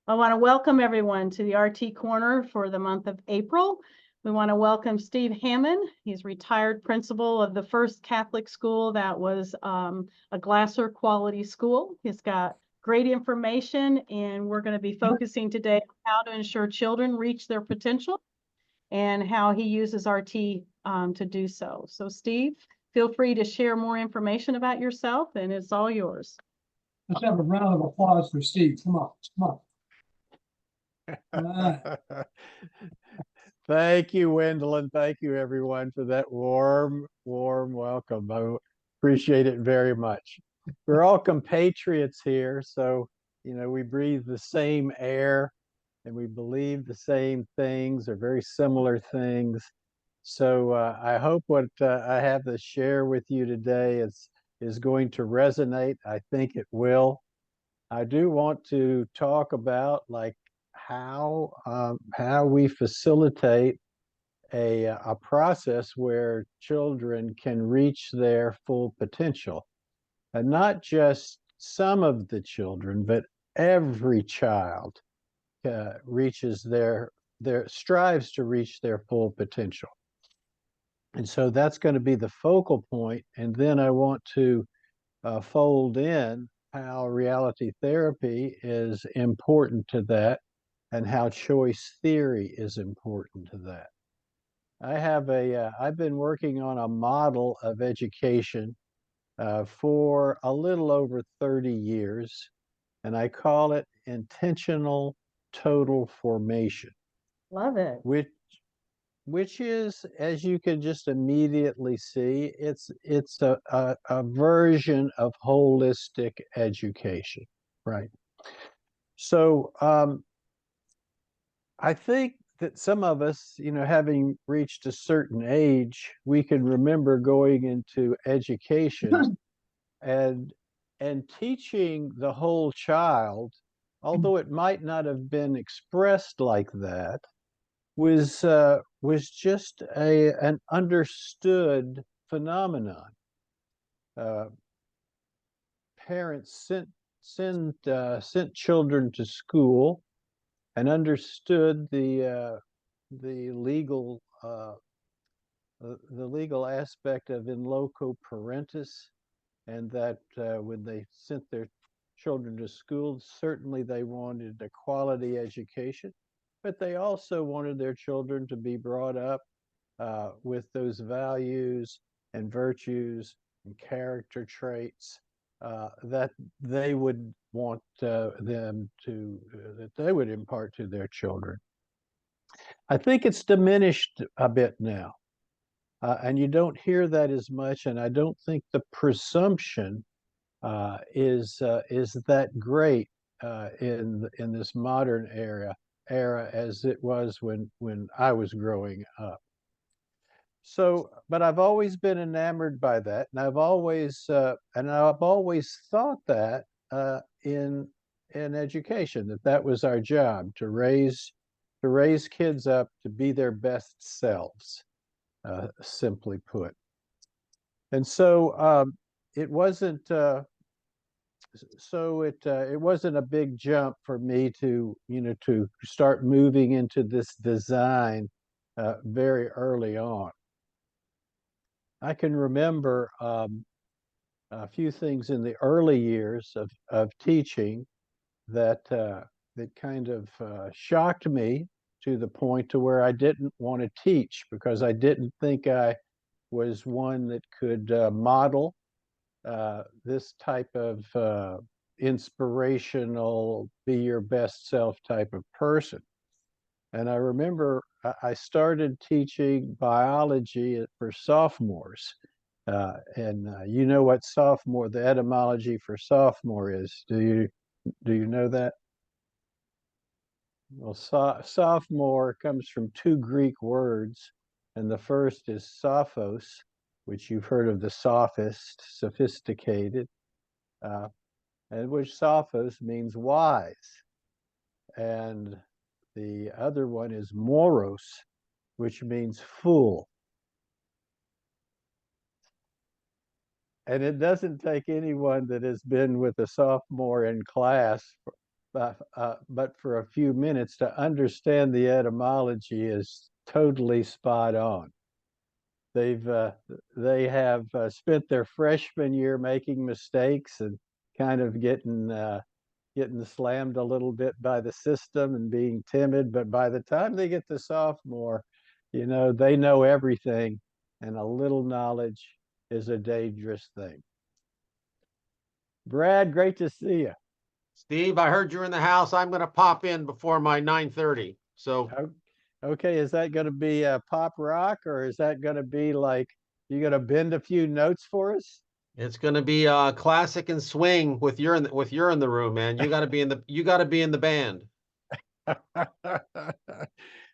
I want to welcome everyone to the RT Corner for the month of April. We want to welcome Steve Hammond. He's retired principal of the first Catholic school that was a Glasser quality school. He's got great information, and we're going to be focusing today on how to ensure children reach their potential and how he uses RT to do so. So Steve, feel free to share more information about yourself, and it's all yours. Let's have a round of applause for Steve. Come on, come on. Thank you, Wendell, and thank you, everyone, for that warm welcome. I appreciate it very much. We're all compatriots here, so we breathe the same air, and we believe the same things or very similar things. So I hope what I have to share with you today is going to resonate. I think it will. I do want to talk about how we facilitate a process where children can reach their full potential, and not just some of the children, but every child strives to reach their full potential. And so that's going to be the focal point. And then I want to fold in how reality therapy is important to that, and how choice theory is important to that. I've been working on a model of education for a little over 30 years, and I call it intentional total formation. Love it. Which is, as you can just immediately see, it's a version of holistic education, right? So I think that some of us, having reached a certain age, we can remember going into education and teaching the whole child, although it might not have been expressed like that, was just an understood phenomenon. Parents sent children to school and understood the legal aspect of in loco parentis, and that when they sent their children to school, certainly they wanted a quality education, but they also wanted their children to be brought up with those values and virtues and character traits that they would want that they would impart to their children. I think it's diminished a bit now, and you don't hear that as much. And I don't think the presumption is that great in this modern era as it was when I was growing up. So, but I've always been enamored by that, and I've always thought that in education, that was our job, to raise kids up to be their best selves, simply put. And so it wasn't it wasn't a big jump for me to start moving into this design very early on. I can remember a few things in the early years of teaching that kind of shocked me, to the point to where I didn't want to teach, because I didn't think I was one that could model this type of inspirational, be your best self type of person. And I remember I started teaching biology for sophomores. And you know what sophomore, the etymology for sophomore is. Do you know that? Well, sophomore comes from two Greek words, and the first is sophos, which you've heard of, the sophist, sophisticated, and which sophos means wise. And the other one is moros, which means fool. And it doesn't take anyone that has been with a sophomore in class but for a few minutes to understand the etymology is totally spot on. They have spent their freshman year making mistakes and kind of getting slammed a little bit by the system and being timid. But by the time they get to sophomore, they know everything, and a little knowledge is a dangerous thing. Brad, great to see you. Steve, I heard you're in the house. I'm going to pop in before my 9:30. So Okay, is that going to be pop rock, or is that going to be like you going to bend a few notes for us? it's going to be classic and swing with you're in the room, man. You got to be in the band.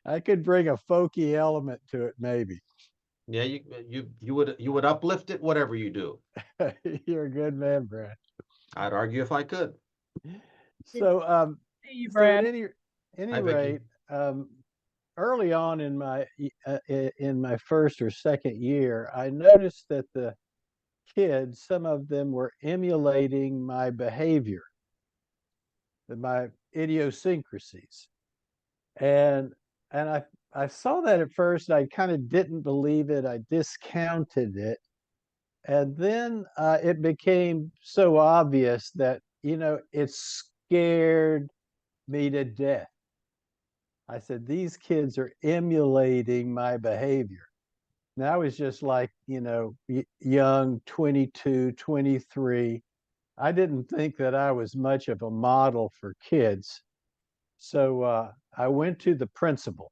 I could bring a folky element to it, maybe. Yeah, you would uplift it, whatever you do. You're a good man, Brad. I'd argue if I could. So, Hey, you, so Brad. at any Hi, Vicky. rate, early on in my first or second year, I noticed that the kids, some of them were emulating my behavior, my idiosyncrasies, and I saw that at first. I kind of didn't believe it. I discounted it, and then it became so obvious that it scared me to death. I said, these kids are emulating my behavior. And I was just like, young, 22, 23. I didn't think that I was much of a model for kids. So I went to the principal,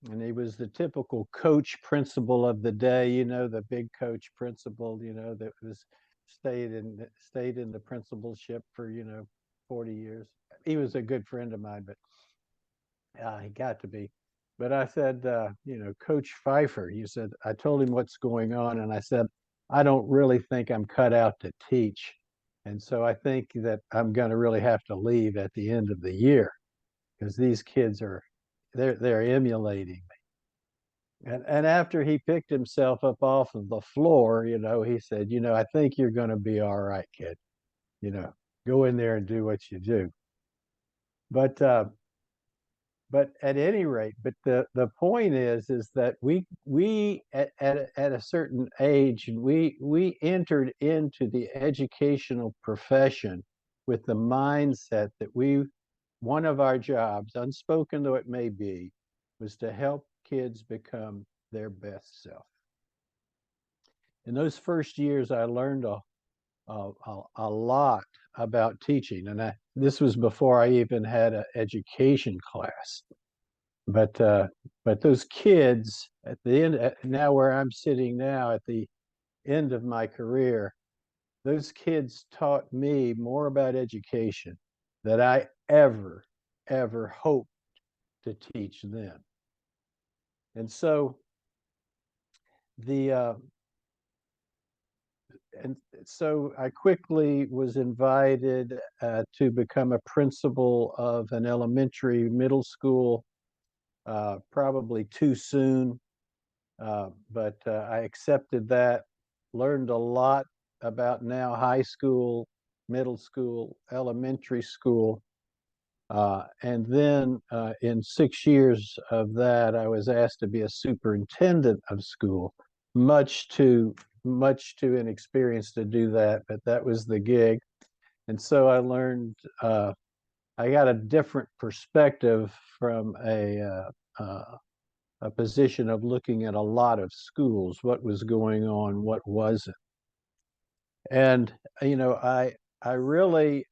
and he was the typical coach principal of the day, the big coach principal, that was stayed in the principalship for, 40 years. He was a good friend of mine, but he got to be. But I said, Coach Pfeiffer, I told him what's going on. And I said, I don't really think I'm cut out to teach. And so I think that I'm going to really have to leave at the end of the year because these kids they're emulating me. And after he picked himself up off of the floor, he said, I think you're going to be all right, kid. Go in there and do what you do. But at any rate, the point is that we at a certain age, we entered into the educational profession with the mindset that one of our jobs, unspoken though it may be, was to help kids become their best self. In those first years, I learned a lot about teaching, and this was before I even had an education class. But those kids at the end, now where I'm sitting now at the end of my career, those kids taught me more about education than I ever hoped to teach them. And so I quickly was invited to become a principal of an elementary middle school, probably too soon, but I accepted that, learned a lot about now high school, middle school, elementary school. And then in 6 years of that, I was asked to be a superintendent of school, much too inexperienced to do that, but that was the gig. And so I learned, I got a different perspective from a position of looking at a lot of schools, what was going on, what wasn't. And, I really,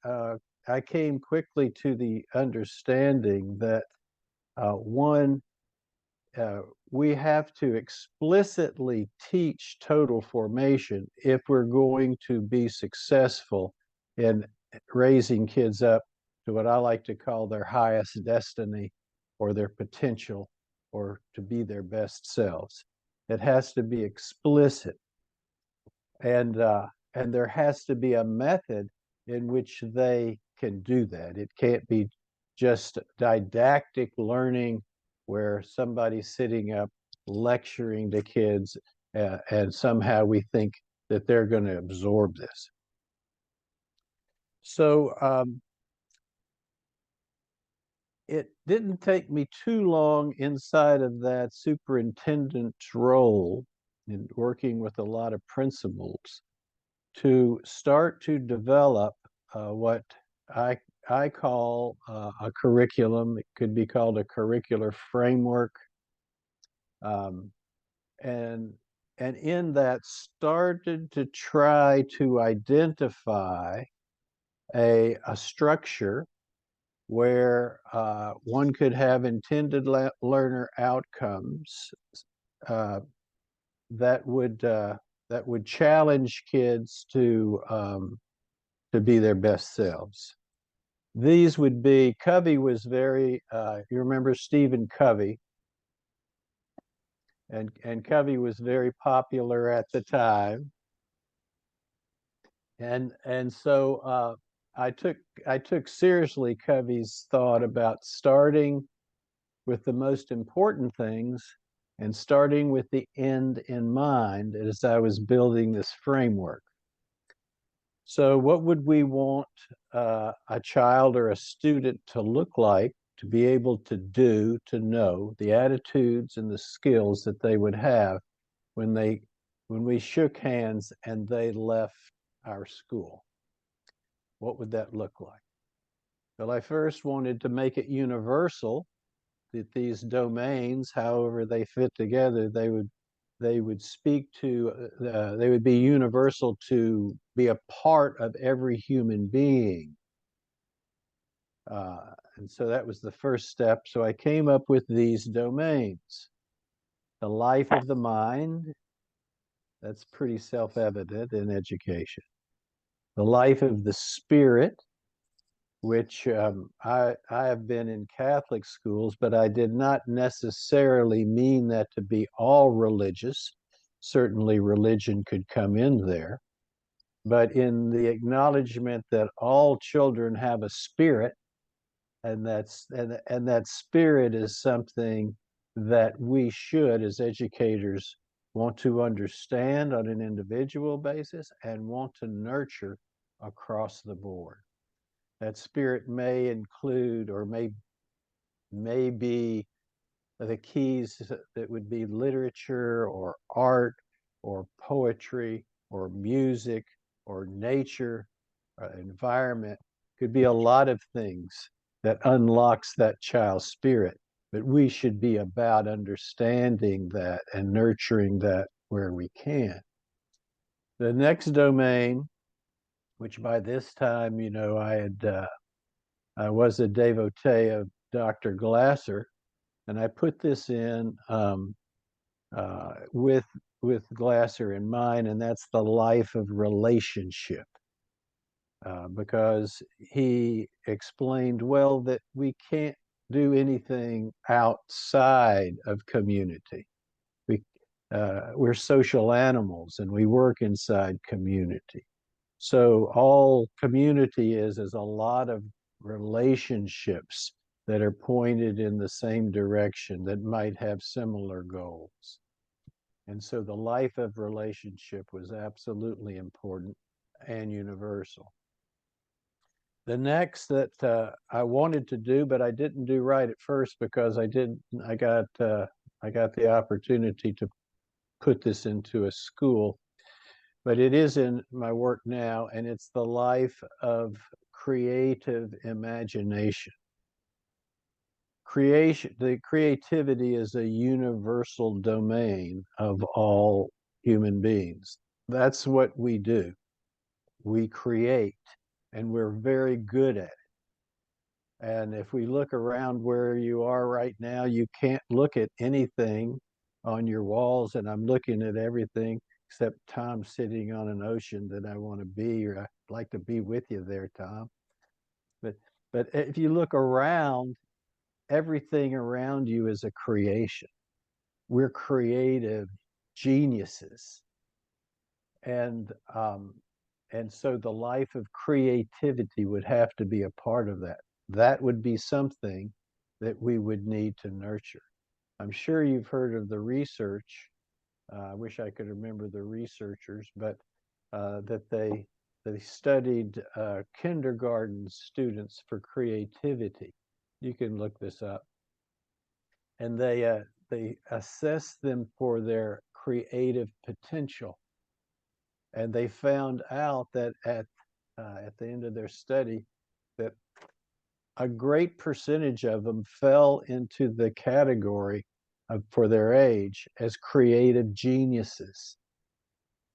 I came quickly to the understanding that one, we have to explicitly teach total formation if we're going to be successful in raising kids up to what I like to call their highest destiny or their potential or to be their best selves. It has to be explicit. And there has to be a method in which they can do that. It can't be just didactic learning where somebody's sitting up lecturing to kids and somehow we think that they're going to absorb this. So it didn't take me too long inside of that superintendent's role in working with a lot of principals to start to develop what I I call a curriculum. It could be called a curricular framework, um, and in that started to try to identify a structure where one could have intended learner outcomes uh, that would challenge kids to be their best selves. These would be, Covey was very, you remember Stephen Covey, and Covey was very popular at the time. And so I took seriously Covey's thought about starting with the most important things and starting with the end in mind as I was building this framework. So what would we want a child or a student to look like, to be able to do, to know the attitudes and the skills that they would have when we shook hands and they left our school? What would that look like? Well, I first wanted to make it universal, that these domains, however they fit together, they would speak to, they would be universal to be a part of every human being. And so that was the first step. So I came up with these domains. The life of the mind, that's pretty self-evident in education. The life of the spirit, which I have been in Catholic schools, but I did not necessarily mean that to be all religious. Certainly religion could come in there, but in the acknowledgement that all children have a spirit, and that spirit is something that we should, as educators, want to understand on an individual basis and want to nurture across the board. That spirit may include or may be the keys that would be literature or art or poetry or music or nature or environment. Could be a lot of things that unlocks that child's spirit, but we should be about understanding that and nurturing that where we can. The next domain, which by this time, you know, I was a devotee of Dr. Glasser, and I put this in with Glasser in mind, and that's the life of relationship, because he explained well that we can't do anything outside of community. We're social animals, and we work inside community. So all community is a lot of relationships that are pointed in the same direction that might have similar goals. And so the life of relationship was absolutely important and universal. The next that I wanted to do, but I didn't do right at first because I got the opportunity to put this into a school, but it is in my work now, and it's the life of creative imagination. The creativity is a universal domain of all human beings. That's what we do. We create, and we're very good at it. And if we look around where you are right now, you can't look at anything on your walls, and I'm looking at everything except Tom sitting on an ocean that I want to be, or I'd like to be with you there, Tom. But if you look around, everything around you is a creation. We're creative geniuses. And so the life of creativity would have to be a part of that. That would be something that we would need to nurture. I'm sure you've heard of the research. I wish I could remember the researchers, but that they studied kindergarten students for creativity. You can look this up. And they assess them for their creative potential. And they found out that at the end of their study, that a great percentage of them fell into the category of, for their age, as creative geniuses.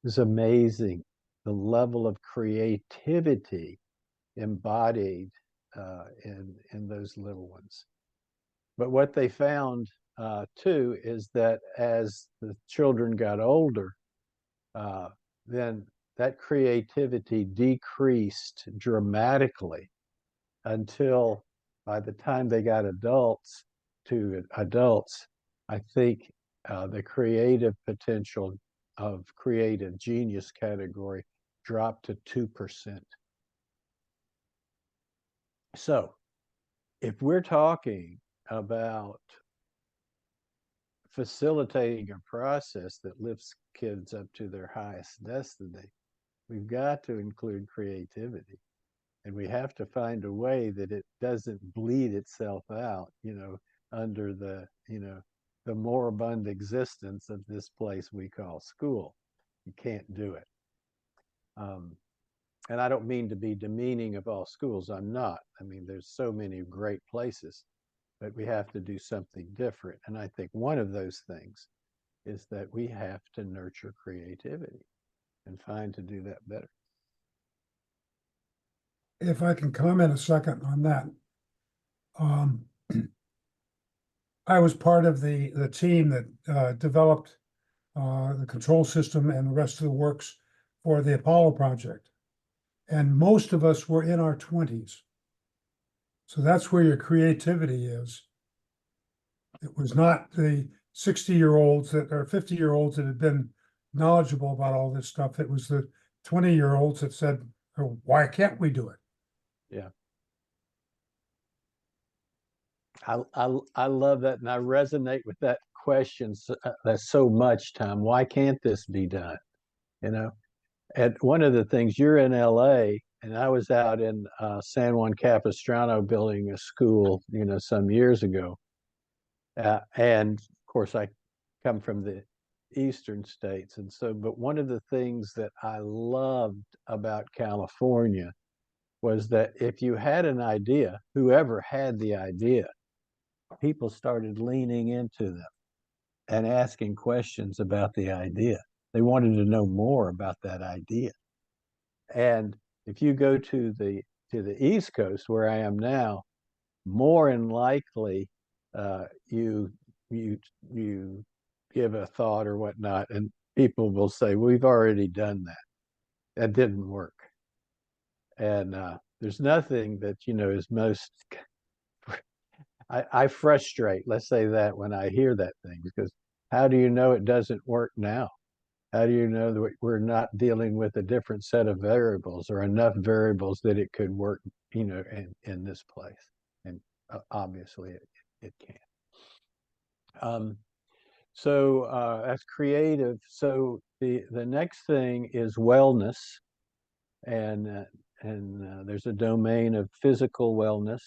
It was amazing the level of creativity embodied in those little ones. But what they found too is that as the children got older, then that creativity decreased dramatically until by the time they got adults, I think the creative potential of creative genius category dropped to 2%. So if we're talking about facilitating a process that lifts kids up to their highest destiny, we've got to include creativity. And we have to find a way that it doesn't bleed itself out, under the, the moribund existence of this place we call school. You can't do it. And I don't mean to be demeaning of all schools. I'm not. I mean, there's so many great places, but we have to do something different. And I think one of those things is that we have to nurture creativity and find to do that better. If I can comment a second on that. I was part of the team that developed the control system and the rest of the works for the Apollo project. And most of us were in our 20s. So that's where your creativity is. It was not the 60-year-olds that or 50-year-olds that had been knowledgeable about all this stuff. It was the 20-year-olds that said, oh, why can't we do it? Yeah. I love that, and I resonate with that question that's so much, Tom. Why can't this be done? And one of the things, you're in LA, and I was out in San Juan Capistrano building a school, some years ago. And of course, I come from the eastern states. And so, but one of the things that I loved about California was that if you had an idea, whoever had the idea, people started leaning into them and asking questions about the idea. They wanted to know more about that idea. And if you go to the East Coast, where I am now, more than likely you give a thought or whatnot, and people will say, we've already done that. That didn't work. And there's nothing that, is most, I frustrate, let's say that, when I hear that thing, because how do you know it doesn't work now? How do you know that we're not dealing with a different set of variables or enough variables that it could work, in this place? And obviously it can't. So that's creative. So the next thing is wellness, and there's a domain of physical wellness,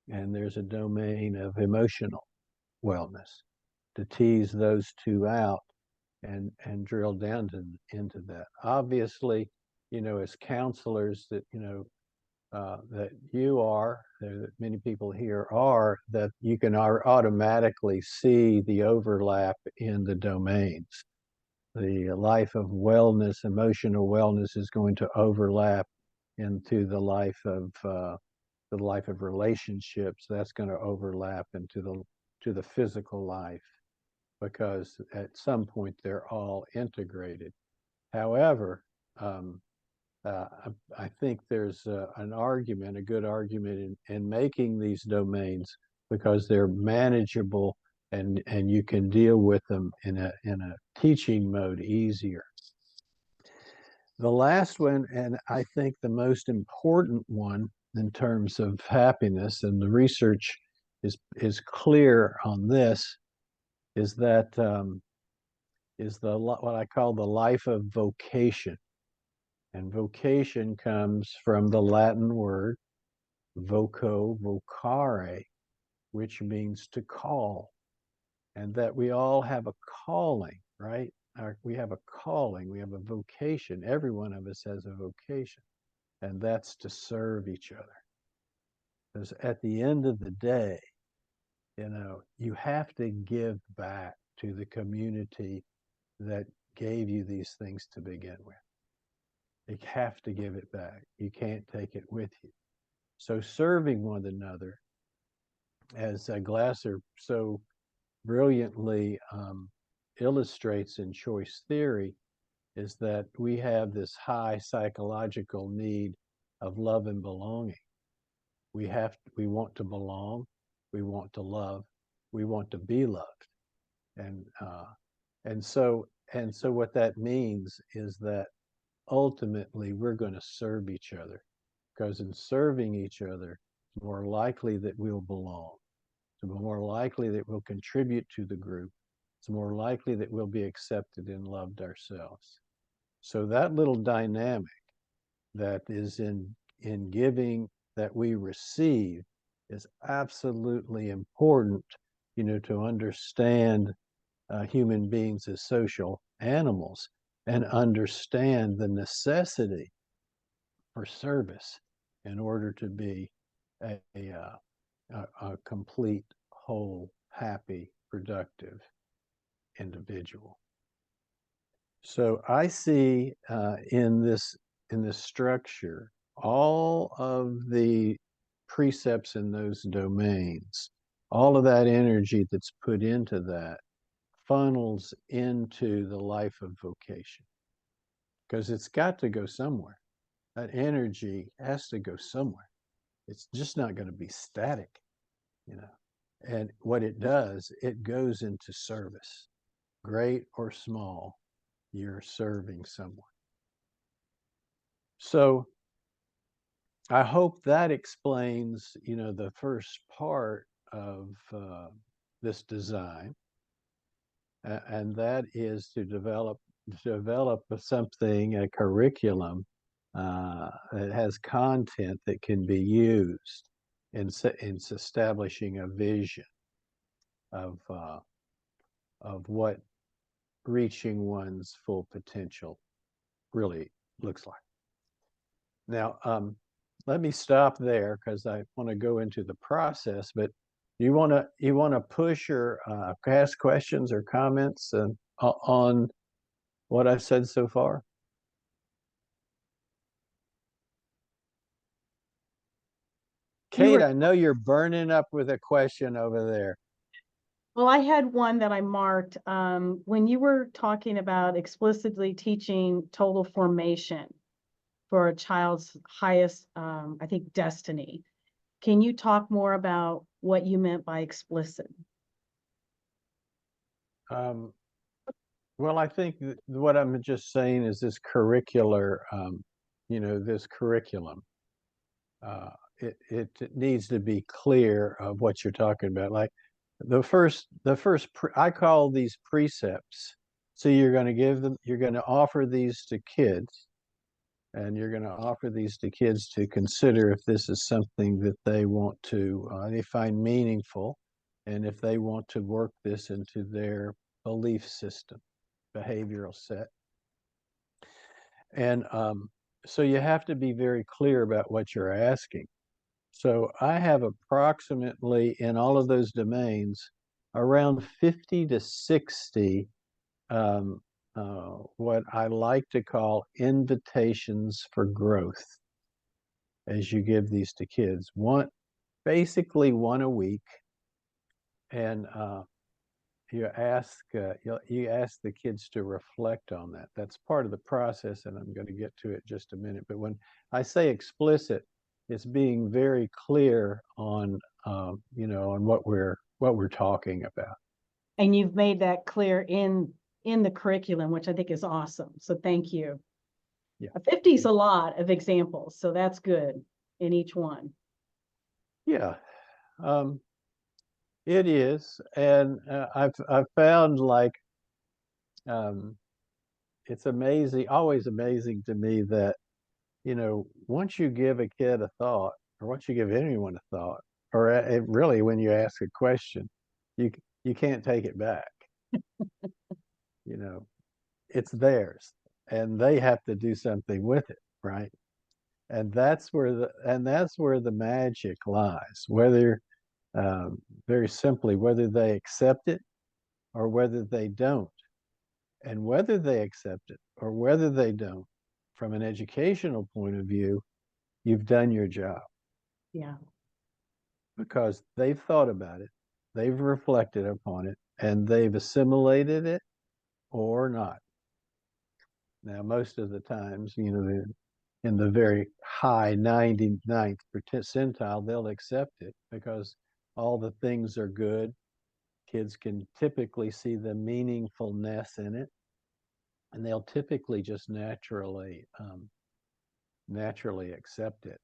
and there's a domain of emotional wellness. To tease those two out and drill down into that. Obviously, as counselors that that you are, that many people here are, that you can automatically see the overlap in the domains. The life of wellness, emotional wellness, is going to overlap into the life of relationships. That's going to overlap into the physical life, because at some point they're all integrated. However, I think there's a good argument in making these domains, because they're manageable and you can deal with them in a teaching mode easier. The last one, and I think the most important one in terms of happiness, and the research is clear on this, is that what I call the life of vocation. And vocation comes from the Latin word voco, vocare, which means to call, and that we all have a calling, right? We have a calling, we have a vocation. Every one of us has a vocation, and that's to serve each other. Because at the end of the day, you have to give back to the community that gave you these things to begin with. You have to give it back. You can't take it with you. So serving one another, as Glasser so brilliantly illustrates in choice theory, is that we have this high psychological need of love and belonging. We want to belong, we want to love, we want to be loved, and so what that means is that ultimately we're going to serve each other, because in serving each other, it's more likely that we'll belong. It's more likely that we'll contribute to the group. It's more likely that we'll be accepted and loved ourselves. So that little dynamic that is in giving that we receive is absolutely important, to understand human beings as social animals and understand the necessity for service in order to be a complete, whole, happy, productive individual. So I see in this structure all of the precepts in those domains, all of that energy that's put into that funnels into the life of vocation, because it's got to go somewhere. That energy has to go somewhere. It's just not going to be static, And what it does, it goes into service, great or small. You're serving someone. So I hope that explains, the first part of this design, and that is to develop something, a curriculum that has content that can be used in establishing a vision of what reaching one's full potential really looks like. Now, let me stop there because I want to go into the process. But you want to push or ask questions or comments on what I've said so far? Kate, I know you're burning up with a question over there. Well, I had one that I marked when you were talking about explicitly teaching total formation for a child's highest, I think, destiny. Can you talk more about what you meant by explicit? Well, I think what I'm just saying is this curricular, this curriculum. It needs to be clear of what you're talking about. Like I call these precepts. So you're going to offer these to kids, and you're going to offer these to kids to consider if this is something that they want to, they find meaningful, and if they want to work this into their belief system, behavioral set. And so you have to be very clear about what you're asking. So I have approximately, in all of those domains, around 50 to 60 what I like to call invitations for growth as you give these to kids. Basically one a week, and you ask the kids to reflect on that. That's part of the process, and I'm going to get to it in just a minute. But when I say explicit, it's being very clear on on what we're talking about. And you've made that clear in the curriculum, which I think is awesome. So thank you. Yeah. 50 is a lot of examples, so that's good in each one. Yeah, it is, and I've found like it's amazing, always amazing to me that once you give a kid a thought, or once you give anyone a thought, or really when you ask a question, you can't take it back. You know, it's theirs, and they have to do something with it, right? And that's where the magic lies. Whether very simply, whether they accept it or whether they don't. And whether they accept it or whether they don't, from an educational point of view, you've done your job Yeah. because they've thought about it, they've reflected upon it, and they've assimilated it or not. Now, most of the times, you know, in the very high 99th percentile, they'll accept it because all the things are good. Kids can typically see the meaningfulness in it, and they'll typically just naturally accept it.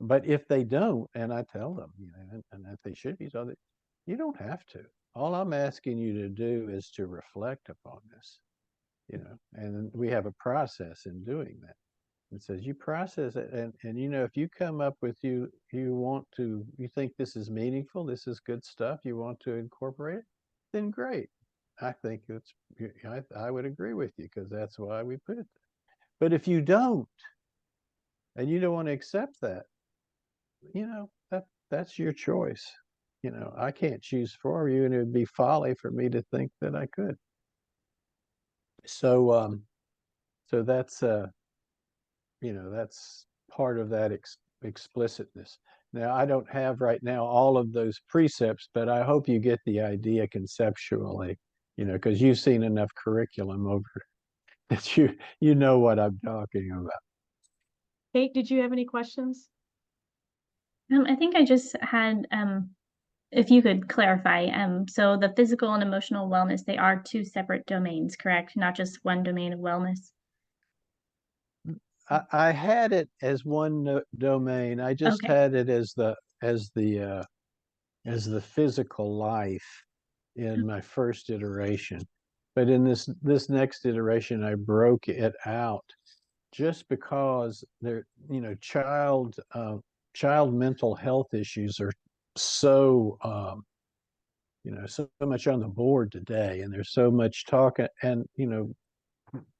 But if they don't, and I tell them, you know, and if they should be, so that you don't have to. All I'm asking you to do is to reflect upon this, you know, and we have a process in doing that. It says you process it, and you know, if you come up with you think this is meaningful, this is good stuff, you want to incorporate it, then great. I think I would agree with you because that's why we put it there. But if you don't, and you don't want to accept that, you know, that's your choice. You know, I can't choose for you, and it would be folly for me to think that I could. So that's you know, that's part of that explicitness. Now, I don't have right now all of those precepts, but I hope you get the idea conceptually, you know, because you've seen enough curriculum over that you know what I'm talking about. Kate, did you have any questions? I think I just had, if you could clarify, so the physical and emotional wellness, they are two separate domains, correct? Not just one domain of wellness? I had it as one domain. I just Okay. had it as the physical life in my first iteration. But in this next iteration, I broke it out just because there, you know, child mental health issues are so you know, so much on the board today, and there's so much talk and, you know,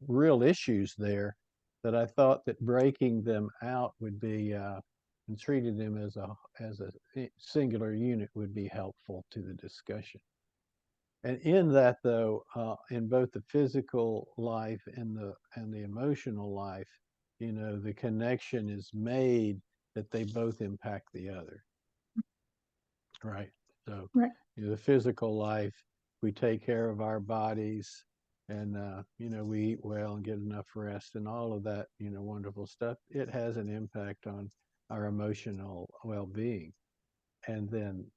real issues there that I thought that breaking them out would be and treating them as a singular unit would be helpful to the discussion. And in that, though, in both the physical life and the emotional life, you know, the connection is made that they both impact the other. Right. So, Right. you know, the physical life, we take care of our bodies, and you know, we eat well and get enough rest and all of that, you know, wonderful stuff. It has an impact on our emotional well-being. And then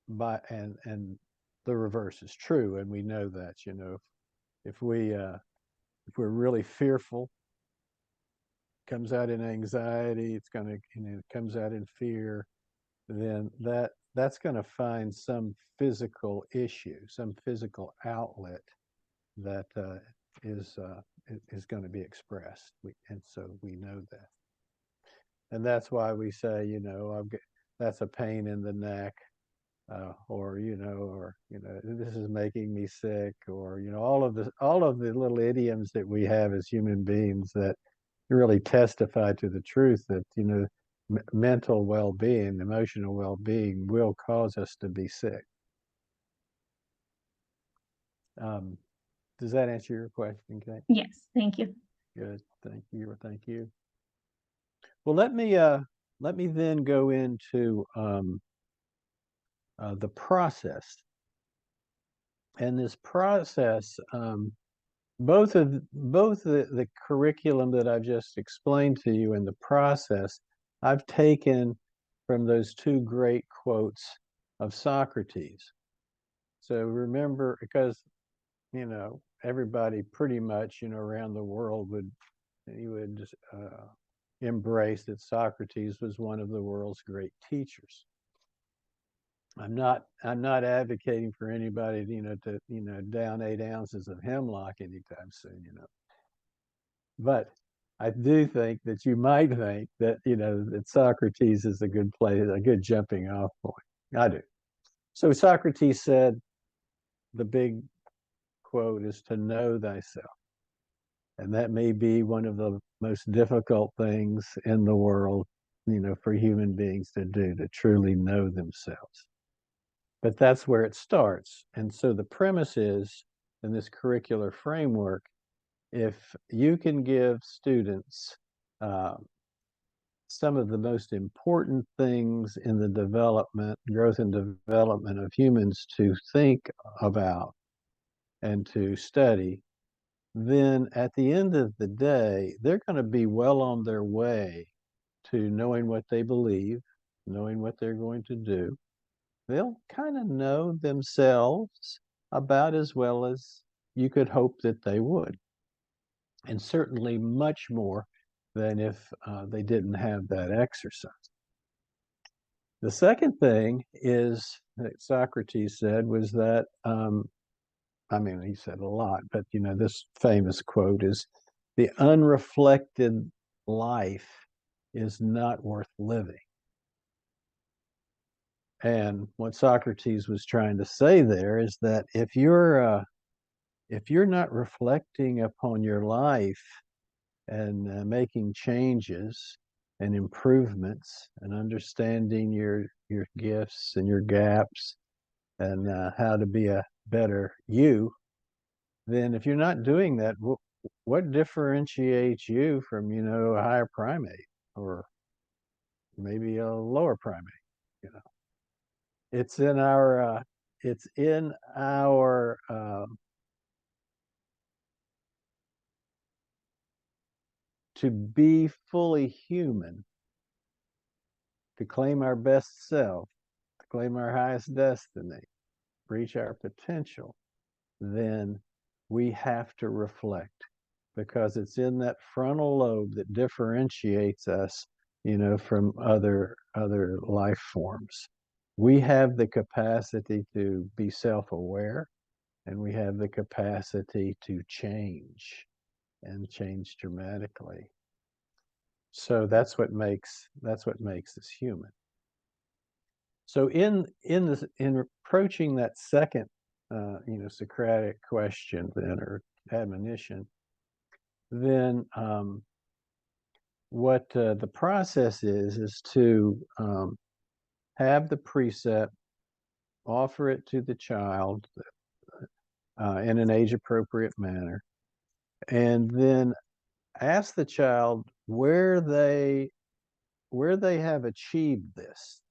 and the reverse is true, and we know that, you know, if we're really fearful, comes out in anxiety, it's going to, you know, comes out in fear, then that's going to find some physical issue, some physical outlet that is going to be expressed. And so we know that. And that's why we say, you know, that's a pain in the neck, or you know, this is making me sick, or you know, all of the little idioms that we have as human beings that really testify to the truth that, you know, mental well-being, emotional well-being will cause us to be sick. Does that answer your question, Kate? Yes, thank you. Good. Thank you. Thank you. Well, let me then go into the process. And this process, both the curriculum that I've just explained to you and the process, I've taken from those two great quotes of Socrates. So remember, because, you know, everybody pretty much, you know, around the world would embrace that Socrates was one of the world's great teachers. I'm not advocating for anybody, you know, to, you know, down 8 ounces of hemlock anytime soon, you know. But I do think that you might think that, that Socrates is a good place, a good jumping off point. I do. So Socrates said, the big quote is to know thyself. And that may be one of the most difficult things in the world, for human beings to do, to truly know themselves. But that's where it starts. And so the premise is, in this curricular framework, if you can give students some of the most important things in the growth and development of humans to think about and to study, then at the end of the day, they're going to be well on their way to knowing what they believe, knowing what they're going to do. They'll kind of know themselves about as well as you could hope that they would. And certainly much more than if they didn't have that exercise. The second thing is that Socrates said was that, he said a lot, but this famous quote is, the unreflected life is not worth living. And what Socrates was trying to say there is that if you're not reflecting upon your life and making changes and improvements and understanding your gifts and your gaps and how to be a better you, then if you're not doing that, what differentiates you from, a higher primate or maybe a lower primate? It's in our to be fully human, to claim our best self, to claim our highest destiny, reach our potential, then we have to reflect, because it's in that frontal lobe that differentiates us, from other life forms. We have the capacity to be self-aware, and we have the capacity to change, and change dramatically. So that's what makes us human. So in approaching that second Socratic question then, or admonition, then what the process is to have the precept, offer it to the child in an age-appropriate manner, and then ask the child where they have achieved this.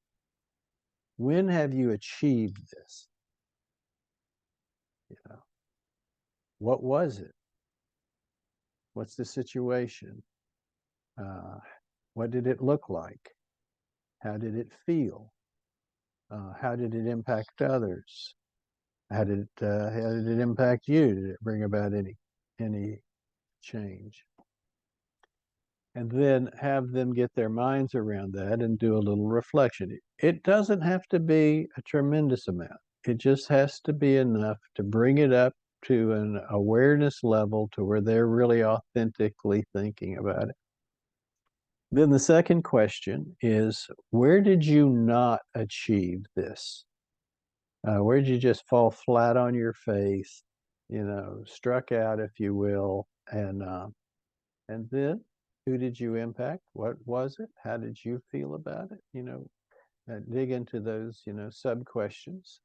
When have you achieved this? What was it? What's the situation? What did it look like? How did it feel? How did it impact others? How did it impact you? Did it bring about any change? And then have them get their minds around that and do a little reflection. It doesn't have to be a tremendous amount. It just has to be enough to bring it up to an awareness level to where they're really authentically thinking about it. Then the second question is, where did you not achieve this? Where did you just fall flat on your face, struck out, if you will, and then who did you impact? What was it? How did you feel about it? Dig into those, sub questions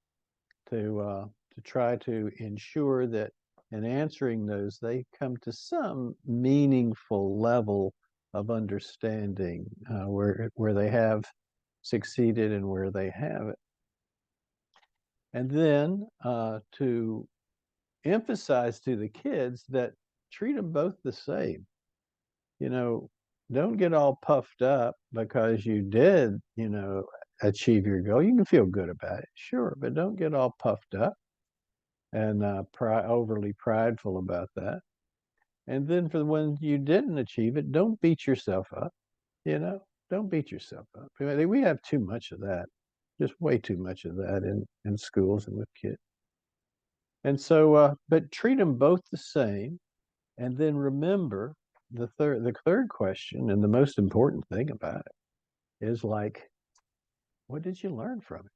to try to ensure that in answering those, they come to some meaningful level of understanding where they have succeeded and where they haven't. And then to emphasize to the kids that treat them both the same. Don't get all puffed up because you did, achieve your goal. You can feel good about it, sure, but don't get all puffed up and overly prideful about that. And then for the ones you didn't achieve it, don't beat yourself up. Don't beat yourself up. We have too much of that, just way too much of that in schools and with kids. And so, but treat them both the same, and then remember the third question, and the most important thing about it, is like, what did you learn from it?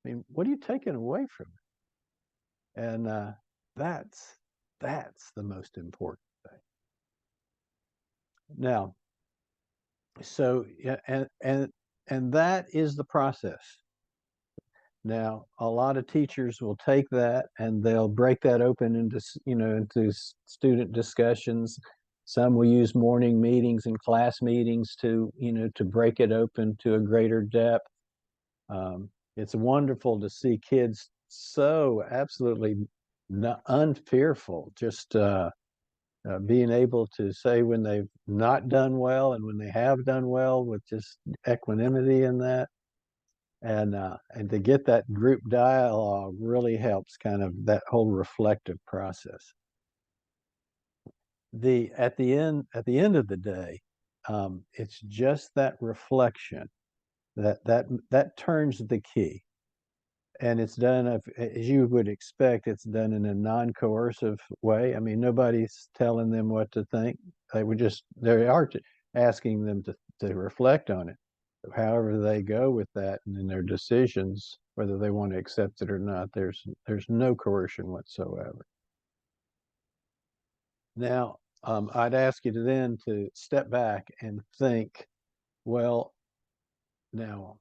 I mean, what are you taking away from it? And that's the most important thing. Now, so yeah, and that is the process. Now, a lot of teachers will take that and they'll break that open into, into student discussions. Some will use morning meetings and class meetings to, to break it open to a greater depth. It's wonderful to see kids so absolutely unfearful, just being able to say when they've not done well and when they have done well, with just equanimity in that. And to get that group dialogue really helps kind of that whole reflective process. At the end of the day, it's just that reflection that turns the key. And it's done, as you would expect, it's done in a non-coercive way. I mean, nobody's telling them what to think. They are asking them to reflect on it. However they go with that and in their decisions, whether they want to accept it or not, there's no coercion whatsoever. Now, I'd ask you to step back and think, well, now,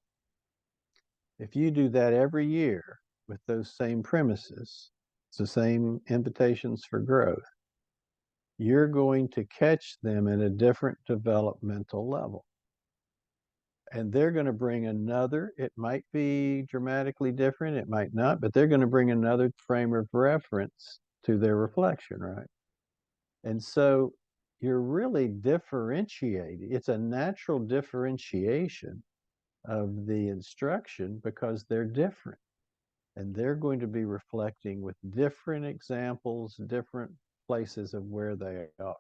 if you do that every year with those same premises, it's the same invitations for growth, you're going to catch them at a different developmental level. And they're going to bring another, it might be dramatically different, it might not, but they're going to bring another frame of reference to their reflection, right? And so you're really differentiating. It's a natural differentiation of the instruction because they're different. And they're going to be reflecting with different examples, different places of where they are.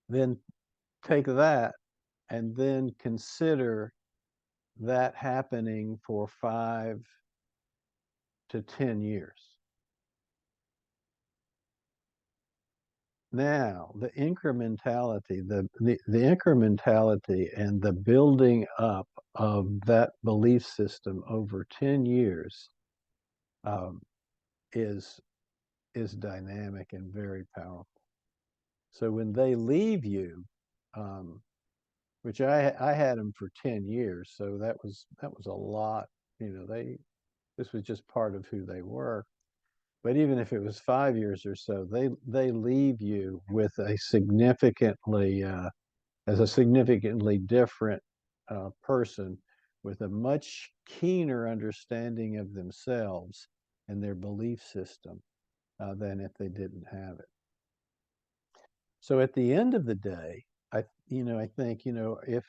Then take that and then consider that happening for 5 to 10 years. Now, the incrementality, the incrementality and the building up of that belief system over 10 years is dynamic and very powerful. So when they leave you, which I had them for 10 years, so that was a lot. This was just part of who they were. But even if it was 5 years or so, they leave you with a significantly different person with a much keener understanding of themselves and their belief system than if they didn't have it. So at the end of the day, I think if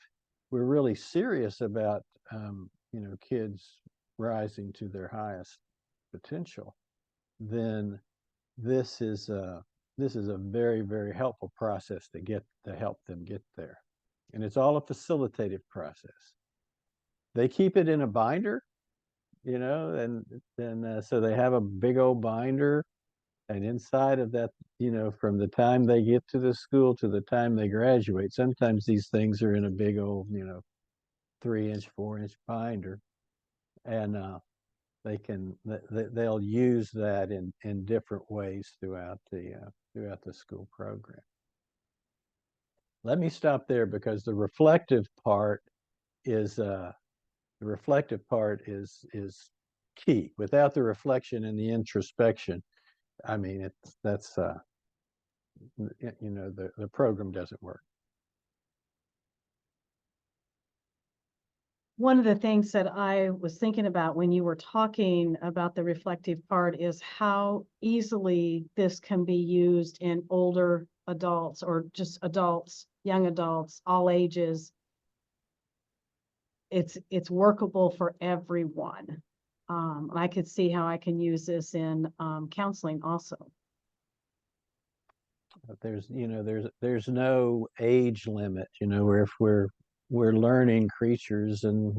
we're really serious about kids rising to their highest potential, then this is a very, very helpful process to help them get there. And it's all a facilitative process. They keep it in a binder, and then so they have a big old binder, and inside of that, from the time they get to the school to the time they graduate, sometimes these things are in a big old 3-inch, 4-inch binder, and they'll use that in different ways throughout the school program. Let me stop there because the reflective part is key. Without the reflection and the introspection, I mean, the program doesn't work. One of the things that I was thinking about when you were talking about the reflective part is how easily this can be used in older adults or just adults, young adults, all ages. It's workable for everyone. I could see how I can use this in counseling also. There's no age limit, where if we're learning creatures, and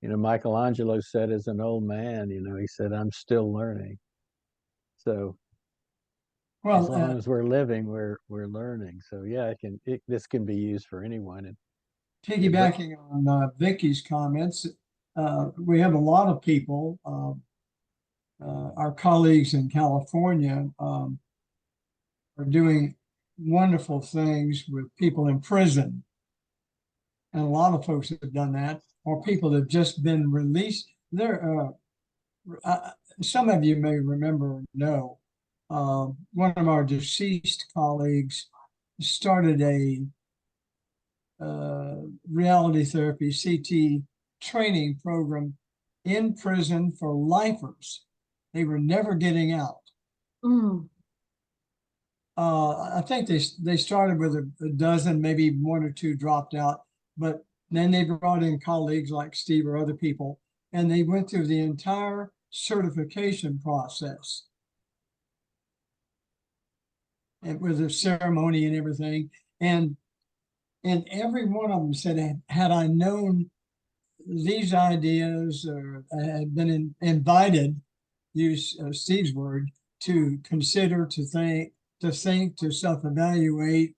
Michelangelo said as an old man, he said, I'm still learning. So as Well, long as we're living, we're learning. So yeah, this can be used for anyone. And piggybacking on Vicky's comments, we have a lot of people, our colleagues in California, are doing wonderful things with people in prison. And a lot of folks have done that, or people that have just been released. Some of you may remember or know, one of our deceased colleagues started a reality therapy CT training program in prison for lifers. They were never getting out. Mm. I think they started with a dozen, maybe one or two dropped out, but then they brought in colleagues like Steve or other people, and they went through the entire certification process, and with a ceremony and everything. And every one of them said, had I known these ideas, or had been invited, use Steve's word, to consider, to think, to self-evaluate,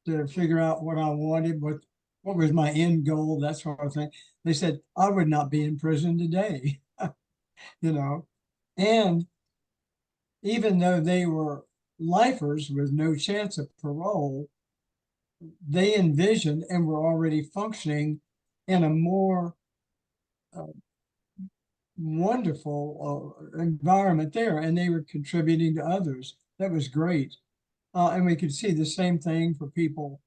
to figure out what I wanted, what was my end goal, that sort of thing. They said, I would not be in prison today, you know. And even though they were lifers with no chance of parole, they envisioned and were already functioning in a more wonderful environment there, and they were contributing to others. That was great. And we could see the same thing for people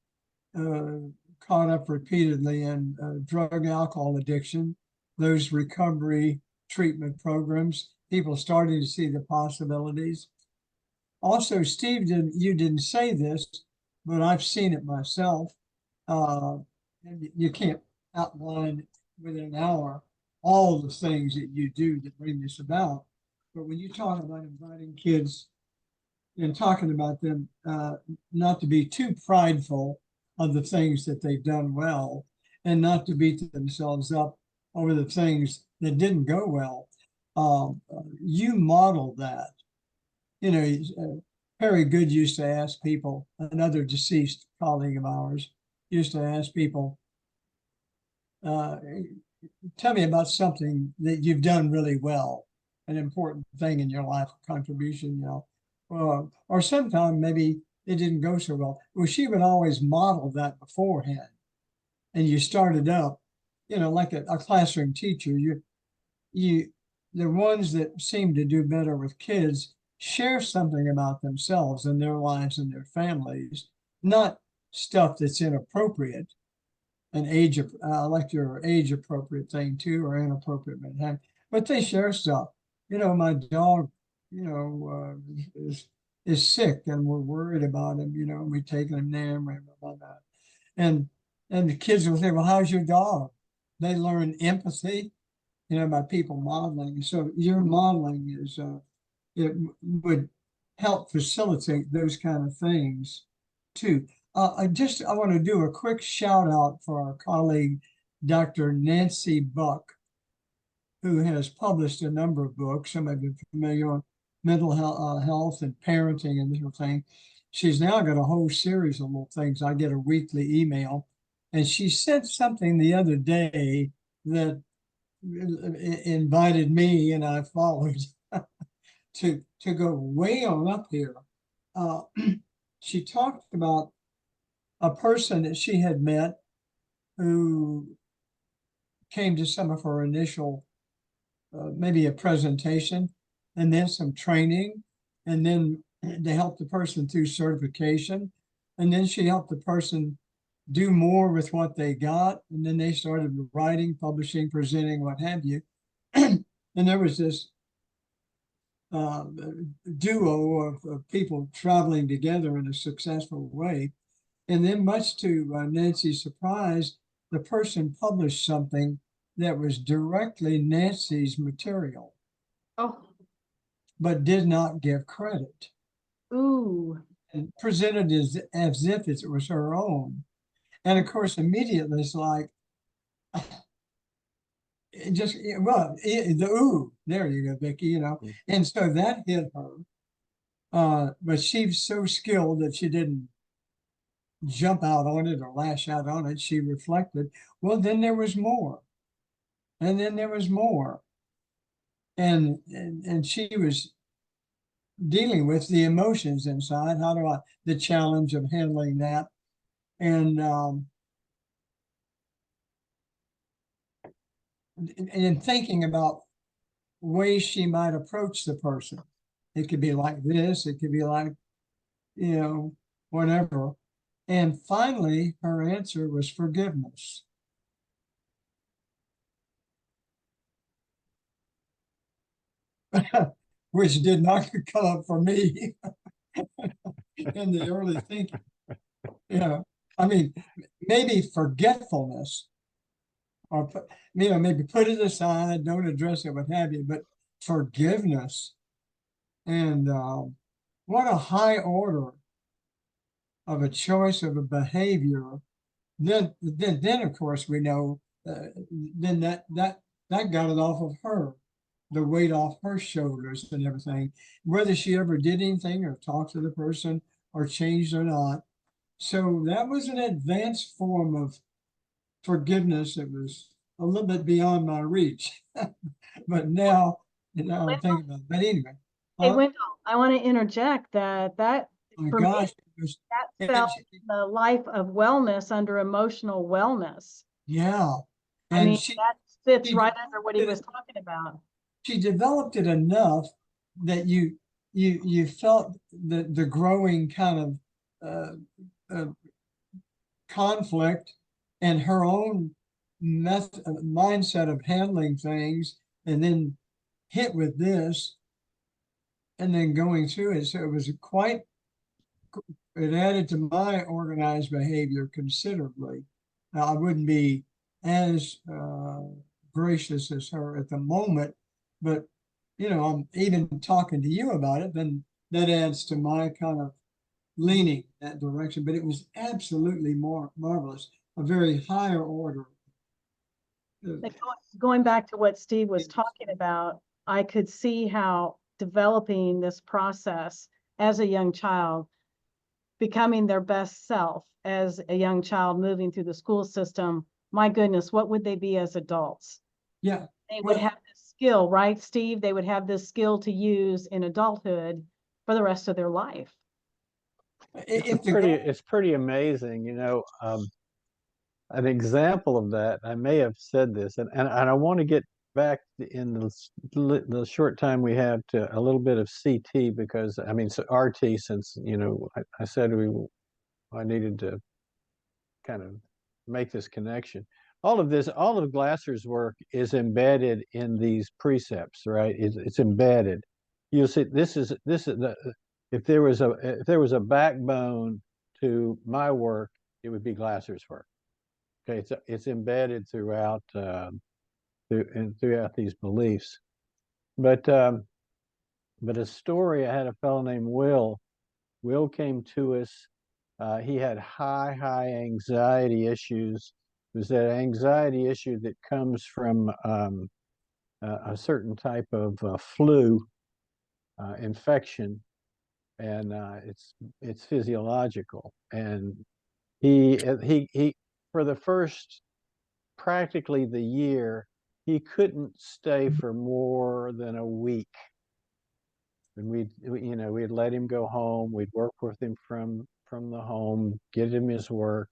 caught up repeatedly in drug alcohol addiction, those recovery treatment programs, people starting to see the possibilities. Also, Steve, you didn't say this, but I've seen it myself. And you can't outline within an hour all the things that you do that bring this about. But when you talk about inviting kids and talking about them, not to be too prideful of the things that they've done well, and not to beat themselves up over the things that didn't go well, you model that. You know, Harry Good used to ask people, another deceased colleague of ours, used to ask people, tell me about something that you've done really well, an important thing in your life, contribution, you know, or sometimes maybe it didn't go so well. Well, she would always model that beforehand. And you started up, you know, like a classroom teacher, the ones that seem to do better with kids share something about themselves and their lives and their families, not stuff that's inappropriate. An age, like your age appropriate thing too, or inappropriate, but they share stuff. You know, my dog, you know, is sick, and we're worried about him. You know, we take him there, and the kids will say, "Well, how's your dog?" They learn empathy, you know, by people modeling. So your modeling is, it would help facilitate those kind of things too. I want to do a quick shout out for our colleague, Dr. Nancy Buck, who has published a number of books. Some of you are familiar on mental health and parenting and this sort of thing. She's now got a whole series of little things. I get a weekly email, and she said something the other day that invited me, and I followed to go way on up here. She talked about a person that she had met who came to some of her initial, maybe a presentation, and then some training, and then they helped the person through certification, and then she helped the person do more with what they got, and then they started writing, publishing, presenting, what have you. And there was this duo of people traveling together in a successful way. And then, much to Nancy's surprise, the person published something that was directly Nancy's material, Oh, but did not give credit, ooh. and presented as if it was her own. And of course, immediately it's like, it just, well, the ooh, there you go, Vicky, you know. And so that hit her. But she's so skilled that she didn't jump out on it or lash out on it. She reflected, well, then there was more. And then there was more. And she was dealing with the emotions inside. The challenge of handling that. And in thinking about ways she might approach the person. It could be like this, it could be like, whatever. And finally, her answer was forgiveness. Which did not come up for me in the early thinking. I mean, maybe forgetfulness, or maybe put it aside, don't address it, what have you, but forgiveness. And what a high order of a choice of a behavior. Then of course we know, then that got it off of her, the weight off her shoulders and everything, whether she ever did anything or talked to the person or changed or not. So that was an advanced form of forgiveness that was a little bit beyond my reach. But now I'm thinking about it. But anyway. Hey, Wendell, I want to interject that My for gosh, me, that felt the life of wellness under emotional wellness. yeah. I And mean, that fits right under what he was talking about. She developed it enough that you felt the growing kind of conflict and her own mindset of handling things, and then hit with this, and then going through it. So it was it added to my organized behavior considerably. Now, I wouldn't be as gracious as her at the moment, but I'm even talking to you about it, then that adds to my kind of leaning that direction. But it was absolutely more marvelous, a very higher order. Going back to what Steve was talking about, I could see how developing this process as a young child, becoming their best self as a young child moving through the school system, my goodness, what would they be as adults? Yeah. They would have this skill, right, Steve? They would have this skill to use in adulthood for the rest of their life. It's pretty amazing, an example of that. I may have said this, and I want to get back in the short time we have to a little bit of CT, because I mean, so RT, since I said I needed to kind of make this connection. All of Glasser's work is embedded in these precepts, right? It's embedded. You'll see this is the if there was a backbone to my work, it would be Glasser's work. Okay, it's embedded throughout throughout these beliefs. But a story. I had a fellow named Will. Will came to us. He had high anxiety issues. It was that anxiety issue that comes from a certain type of flu infection, and it's physiological. And he for the first practically the year, he couldn't stay for more than a week. And we'd let him go home. We'd work with him from the home, get him his work.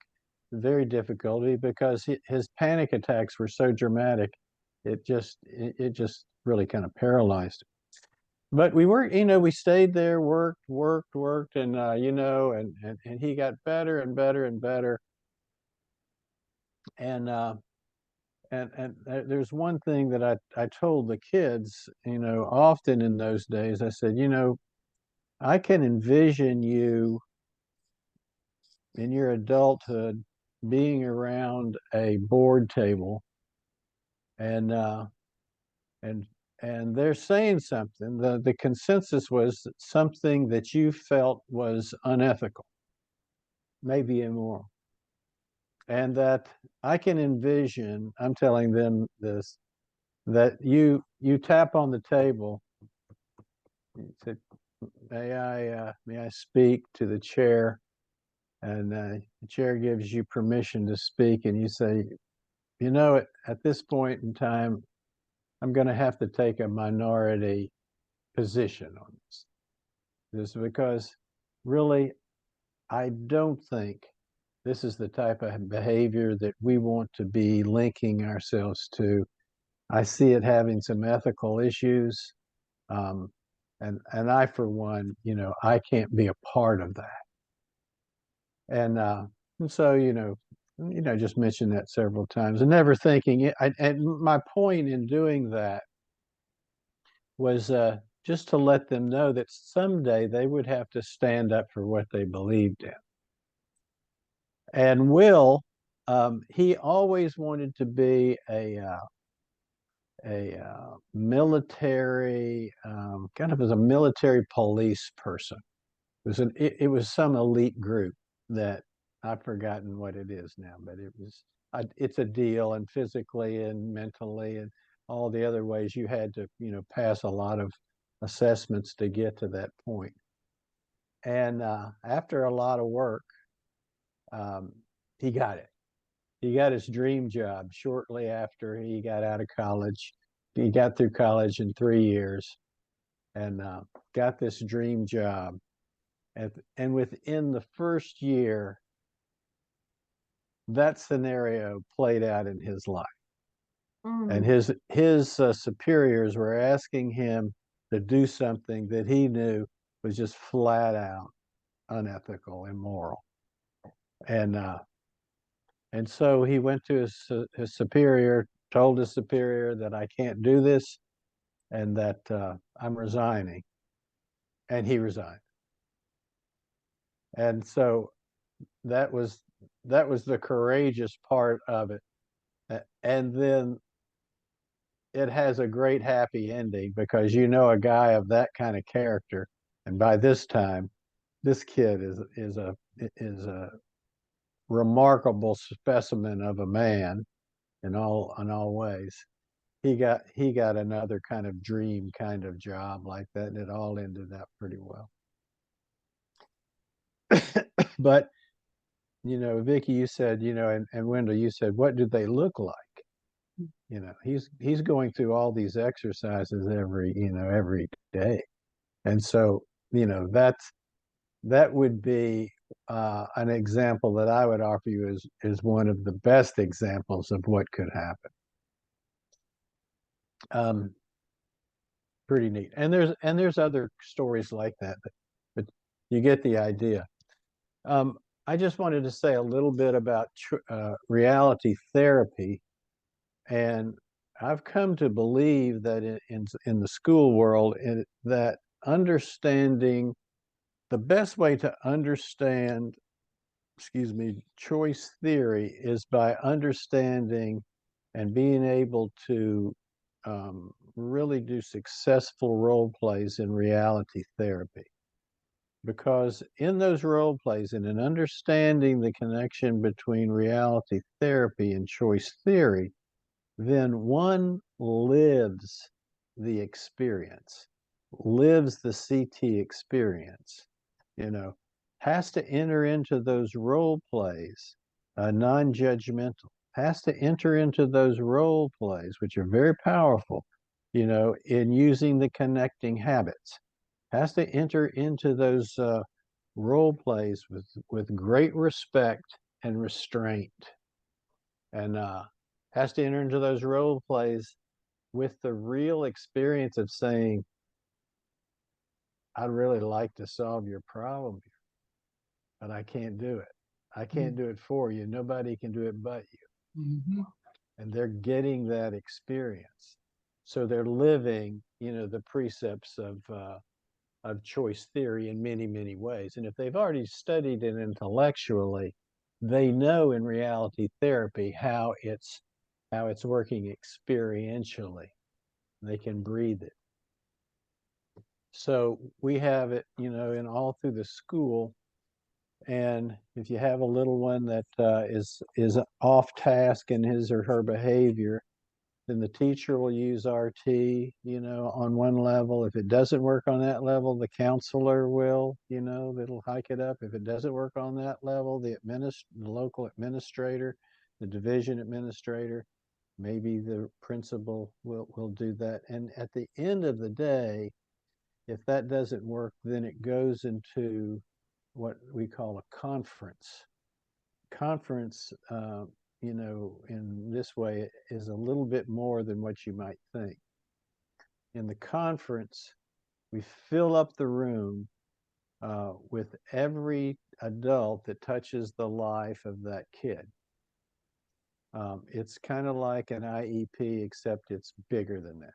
Very difficulty because his panic attacks were so dramatic. It just really kind of paralyzed him. But we worked, we stayed there, worked, and and he got better and better and better. And there's one thing that I told the kids, often in those days. I said, I can envision you in your adulthood being around a board table, and they're saying something. The consensus was something that you felt was unethical, maybe immoral, and that I can envision. I'm telling them this, that you tap on the table. You said, may I speak to the chair? And the chair gives you permission to speak, and you say, you know, at this point in time, I'm going to have to take a minority position on this. This is because really, I don't think this is the type of behavior that we want to be linking ourselves to. I see it having some ethical issues. And I, for one, I can't be a part of that. And so, just mentioned that several times and never thinking it. And my point in doing that was just to let them know that someday they would have to stand up for what they believed in. And Will, he always wanted to be a military, kind of as a military police person. It was some elite group that I've forgotten what it is now, but it's a deal, and physically and mentally and all the other ways you had to, pass a lot of assessments to get to that point. And after a lot of work, he got it. He got his dream job shortly after he got out of college. He got through college in 3 years and got this dream job. And within the first year, that scenario played out in his life. And his superiors were asking him to do something that he knew was just flat out unethical, immoral. And so he went to his superior, told his superior that I can't do this and that I'm resigning. And he resigned. And so that was the courageous part of it. And then it has a great happy ending because a guy of that kind of character, and by this time, this kid is a remarkable specimen of a man in all ways. He got another kind of dream kind of job like that, and it all ended up pretty well. But Vicky, you said, and Wendell, you said, what do they look like? He's going through all these exercises every day, and so that would be an example that I would offer you as one of the best examples of what could happen. Pretty neat. And there's other stories like that, but you get the idea. I just wanted to say a little bit about reality therapy, and I've come to believe that in the school world, that understanding the best way to understand, choice theory is by understanding and being able to really do successful role plays in reality therapy. Because in those role plays and in understanding the connection between reality therapy and choice theory, then one lives the experience, lives the CT experience, has to enter into those role plays, non-judgmental, has to enter into those role plays, which are very powerful, in using the connecting habits, has to enter into those role plays with great respect and restraint, and has to enter into those role plays with the real experience of saying, I'd really like to solve your problem here, but I can't do it. I can't do it for you. Nobody can do it but you. Mm-hmm. And they're getting that experience. So they're living, the precepts of choice theory in many, many ways. And if they've already studied it intellectually, they know in reality therapy how it's working experientially. They can breathe it. So we have it, in all through the school. And if you have a little one that is off task in his or her behavior, then the teacher will use RT, you know, on one level. If it doesn't work on that level, the counselor will, you know, that'll hike it up. If it doesn't work on that level, the local administrator, the division administrator, maybe the principal will do that. And at the end of the day, if that doesn't work, then it goes into what we call a conference. Conference, you know, in this way is a little bit more than what you might think. In the conference, we fill up the room with every adult that touches the life of that kid. It's kind of like an IEP, except it's bigger than that.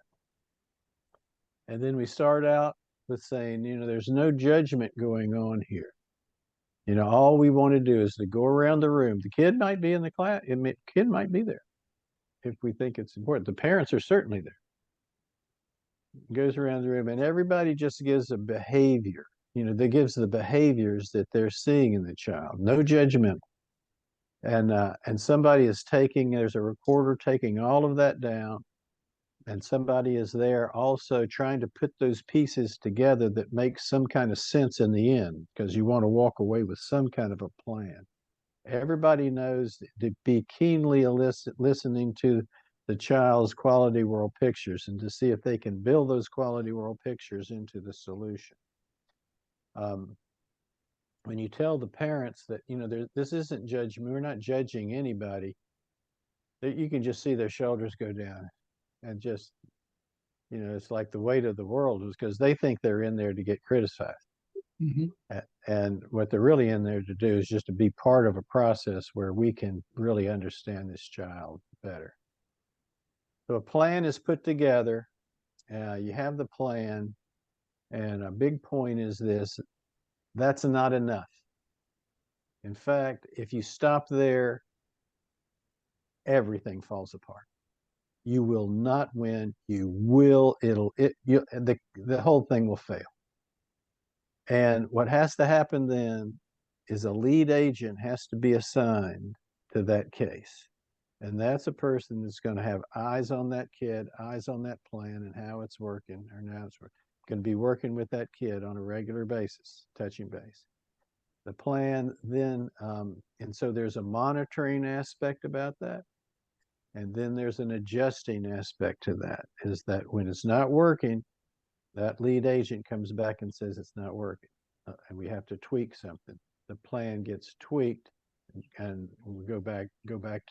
And then we start out with saying, you know, there's no judgment going on here. You know, all we want to do is to go around the room. The kid might be in the class. The kid might be there if we think it's important. The parents are certainly there. Goes around the room and everybody just gives a behavior, you know, that gives the behaviors that they're seeing in the child. No judgment. And somebody is there's a recorder taking all of that down. And somebody is there also trying to put those pieces together that make some kind of sense in the end, because you want to walk away with some kind of a plan. Everybody knows to be keenly listening to the child's quality world pictures and to see if they can build those quality world pictures into the solution. When you tell the parents that, you know, this isn't judgment, we're not judging anybody, that you can just see their shoulders go down. And just, you know, it's like the weight of the world is because they think they're in there to get criticized. Mm-hmm. And what they're really in there to do is just to be part of a process where we can really understand this child better. So a plan is put together. You have the plan. And a big point is this: that's not enough. In fact, if you stop there, everything falls apart. You will not win. The whole thing will fail. And what has to happen then is a lead agent has to be assigned to that case. And that's a person that's going to have eyes on that kid, eyes on that plan and how it's working, or now it's going to be working with that kid on a regular basis, touching base. The plan then, and so there's a monitoring aspect about that. And then there's an adjusting aspect to that, is that when it's not working, that lead agent comes back and says it's not working, and we have to tweak something. The plan gets tweaked, and we'll go back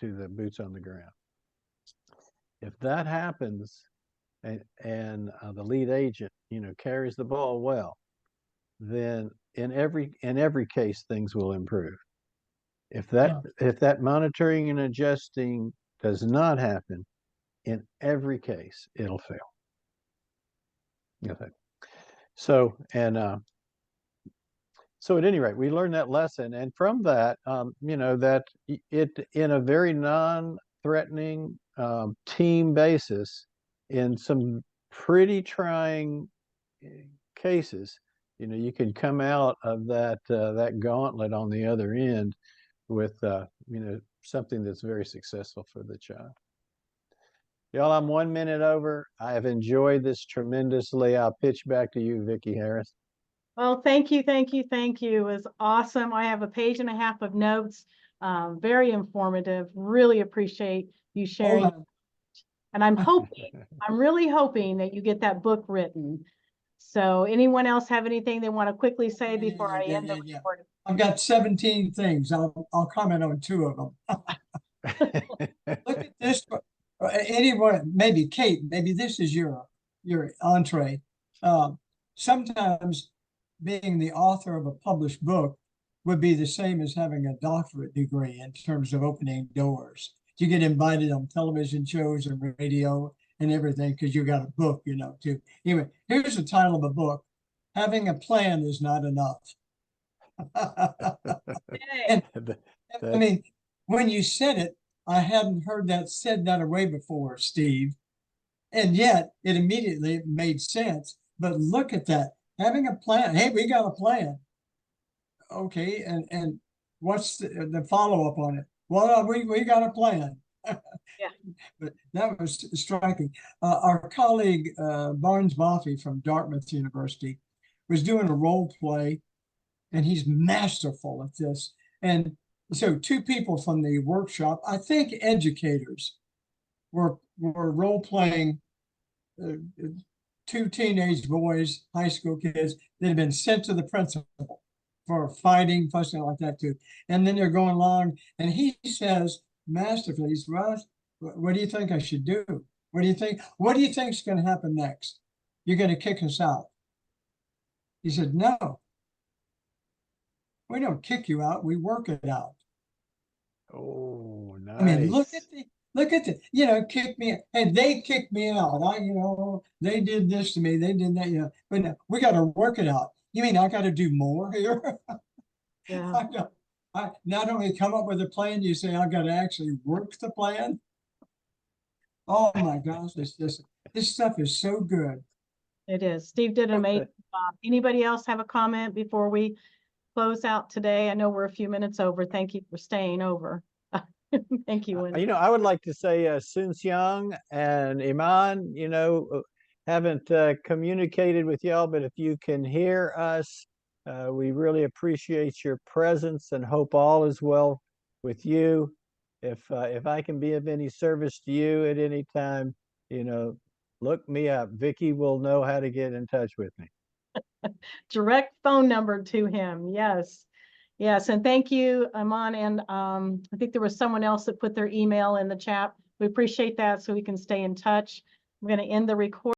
to the boots on the ground. If that happens, and the lead agent, you know, carries the ball well, then in every case things will improve. If that monitoring and adjusting does not happen, in every case it'll fail. Okay. So at any rate, we learned that lesson, and from that, you know, that it, in a very non-threatening team basis, in some pretty trying cases, you know, you can come out of that gauntlet on the other end with you know, something that's very successful for the child. Y'all, I'm 1 minute over. I have enjoyed this tremendously. I'll pitch back to you, Vicki Harris. Well, thank you, thank you, thank you. It was awesome. I have a page and a half of notes. Very informative. Really appreciate you sharing. And I'm really hoping that you get that book written. So anyone else have anything they want to quickly say before I end the recording? I've got 17 things. I'll comment on 2 of them. Look at this. Anyone, maybe Kate, maybe this is your entree. Sometimes being the author of a published book would be the same as having a doctorate degree in terms of opening doors. You get invited on television shows and radio and everything because you got a book, you know, too. Anyway, here's the title of a book: Having a Plan is Not Enough. And, I mean, when you said it, I hadn't heard that said that way before, Steve. And yet it immediately made sense. But look at that. Having a plan. Hey, we got a plan. Okay, and what's the follow-up on it? Well, we got a plan. Yeah. but that was striking. Our colleague Barnes Boffey from Dartmouth University was doing a role play, and he's masterful at this. And so two people from the workshop, I think educators, were role playing two teenage boys, high school kids, that had been sent to the principal for fighting, fussing like that too. And then they're going along, and he says masterfully, he says, "Well, what do you think I should do? What do you think? What do you think is going to happen next? You're going to kick us out." He said, "No, we don't kick you out. We work it out." Oh, nice. I mean, look at the, you know, kick me, and they kicked me out. You know, they did this to me, they did that, you know, but no, we got to work it out. You mean I got to do more here? Yeah. I not only come up with a plan, you say I got to actually work the plan. Oh my gosh, this stuff is so good. It is. Steve did an amazing job. Anybody else have a comment before we close out today? I know we're a few minutes over. Thank you for staying over. Thank you, Wendy. You know, I would like to say Sun Xiang and Iman, you know, haven't communicated with y'all, but if you can hear us, we really appreciate your presence and hope all is well with you. If I can be of any service to you at any time, you know, look me up. Vicky will know how to get in touch with me. Direct phone number to him. Yes. Yes. And thank you, Iman. And I think there was someone else that put their email in the chat. We appreciate that so we can stay in touch. I'm going to end the recording.